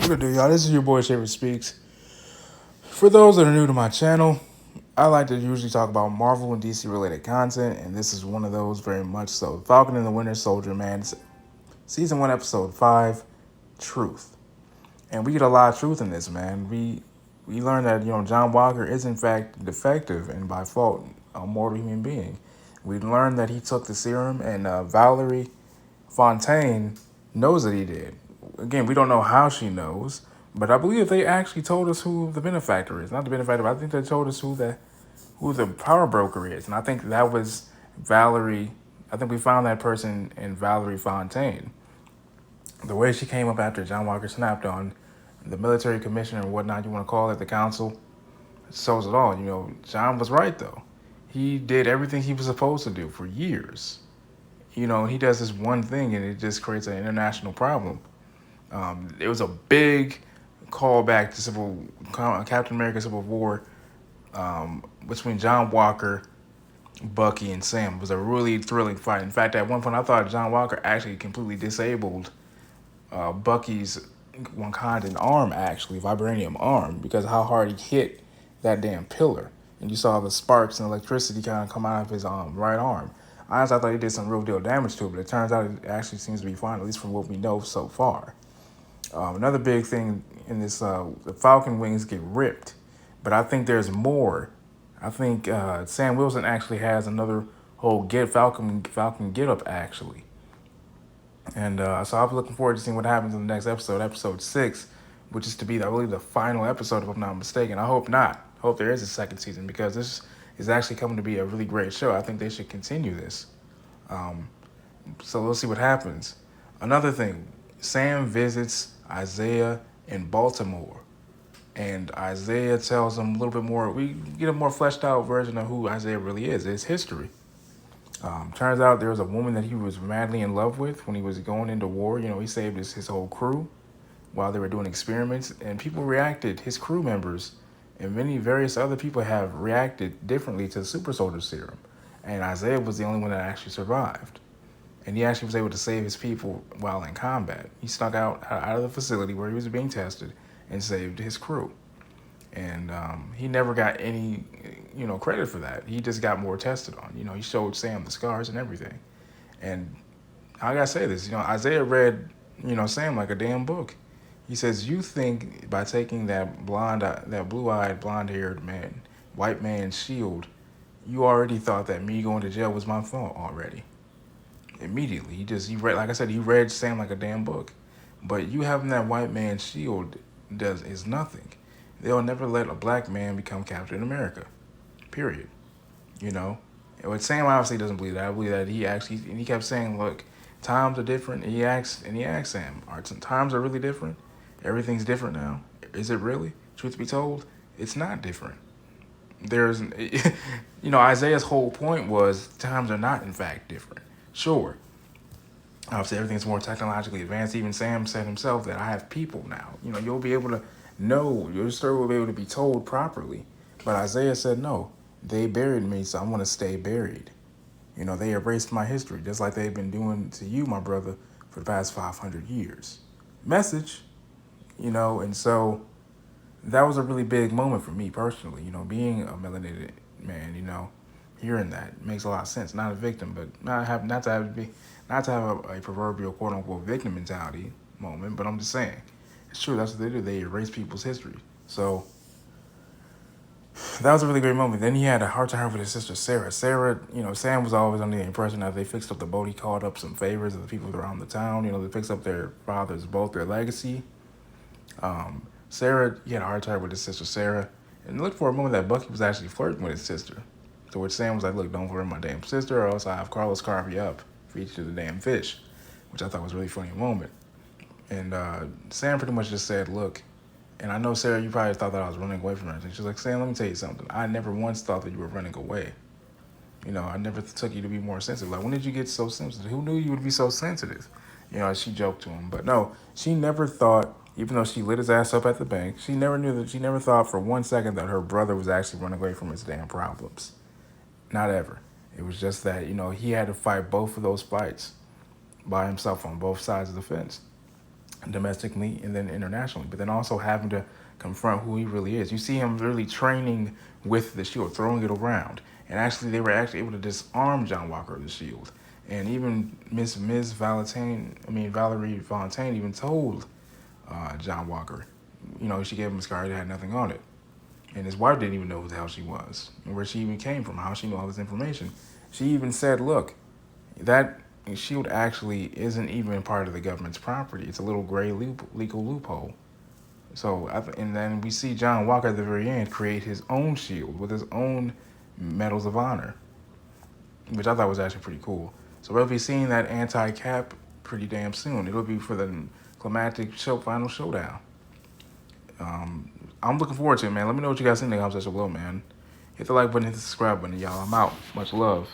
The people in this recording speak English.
Good day, y'all. This is your boy Shaver Speaks. For those that are new to my channel, I like to usually talk about Marvel and DC related content, and this is one of those very much so. Falcon and the Winter Soldier, man. It's Season 1, Episode 5, Truth. And we get a lot of truth in this, man. We learn that, John Walker is in fact defective and by fault a mortal human being. We learned that he took the serum, and Valerie Fontaine knows that he did. Again, we don't know how she knows, but I believe they actually told us who the benefactor is. Not the benefactor, but I think they told us who the power broker is. And I think that was Valerie. I think we found that person in Valerie Fontaine. The way she came up after John Walker snapped on the military commissioner and whatnot, you want to call it, the council, shows it all. John was right, though. He did everything he was supposed to do for years. He does this one thing and it just creates an international problem. It was a big callback to Captain America Civil War between John Walker, Bucky, and Sam. It was a really thrilling fight. In fact, at one point I thought John Walker actually completely disabled Bucky's Wakandan arm, actually, vibranium arm, because of how hard he hit that damn pillar. And you saw the sparks and electricity kind of come out of his right arm. Honestly, I thought he did some real deal damage to it, but it turns out it actually seems to be fine, at least from what we know so far. Another big thing in this, the Falcon wings get ripped, but I think there's more. I think Sam Wilson actually has another whole Falcon get up, actually. And so I'm looking forward to seeing what happens in the next episode, episode 6, which is to be, I believe, the final episode, if I'm not mistaken. I hope not. I hope there is a second season, because this is actually coming to be a really great show. I think they should continue this. So we'll see what happens. Another thing, Sam visits Isaiah in Baltimore, and Isaiah tells him a little bit more. We get a more fleshed out version of who Isaiah really is, his history. Turns out there was a woman that he was madly in love with when he was going into war. He saved his whole crew while they were doing experiments, and people reacted, his crew members and various other people have reacted differently to the super soldier serum. And Isaiah was the only one that actually survived. And he actually was able to save his people while in combat. He snuck out of the facility where he was being tested and saved his crew. And he never got any, credit for that. He just got more tested on. He showed Sam the scars and everything. And I gotta say this, Isaiah read, Sam like a damn book. He says, you think by taking that blue-eyed, blonde-haired man, white man's shield, you already thought that me going to jail was my fault already. Immediately, he read, like I said, he read Sam like a damn book. But you having that white man's shield is nothing. They'll never let a black man become Captain America. Period. But Sam obviously doesn't believe that. I believe that he kept saying, look, times are different. And he asked Sam, times are really different? Everything's different now. Is it really? Truth be told, it's not different. There's, Isaiah's whole point was times are not in fact different. Sure. Obviously, everything's more technologically advanced. Even Sam said himself that I have people now. You'll be able to know, your story will be able to be told properly. But Isaiah said, no, they buried me, so I'm going to stay buried. They erased my history, just like they've been doing to you, my brother, for the past 500 years. Message. And so that was a really big moment for me personally, being a melanated man, hearing that makes a lot of sense. Not a victim, but not to have a proverbial quote unquote victim mentality moment, but I'm just saying, it's true, that's what they do. They erase people's history. So that was a really great moment. Then he had a heart-to-heart with his sister, Sarah. Sarah, Sam was always under the impression that they fixed up the boat. He called up some favors of the people around the town, they fixed up their father's boat, their legacy. Sarah, he had a heart-to-heart with his sister, Sarah. And looked for a moment that Bucky was actually flirting with his sister. To which Sam was like, look, don't flirt with my damn sister, or else I'll have Carlos carve you up for each of the damn fish. Which I thought was a really funny moment. And Sam pretty much just said, look, and I know, Sarah, you probably thought that I was running away from her. She's like, Sam, let me tell you something. I never once thought that you were running away. I never took you to be more sensitive. Like, when did you get so sensitive? Who knew you would be so sensitive? She joked to him. But no, she never thought, even though she lit his ass up at the bank, she never thought for 1 second that her brother was actually running away from his damn problems. Not ever. It was just that, he had to fight both of those fights by himself on both sides of the fence. domestically and then internationally, but then also having to confront who he really is. You see him really training with the shield, throwing it around. And actually, they were actually able to disarm John Walker of the shield. And even Valerie Valentine even told John Walker, she gave him a scar that had nothing on it. And his wife didn't even know who the hell she was and where she even came from, how she knew all this information. She even said, look, that shield actually isn't even part of the government's property. It's a little gray legal loophole. So, and then we see John Walker at the very end create his own shield with his own medals of honor, which I thought was actually pretty cool. So we'll be seeing that anti-cap pretty damn soon. It'll be for the climactic final showdown. I'm looking forward to it, man. Let me know what you guys think in the comment section below, man. Hit the like button, hit the subscribe button, y'all. I'm out. Much love.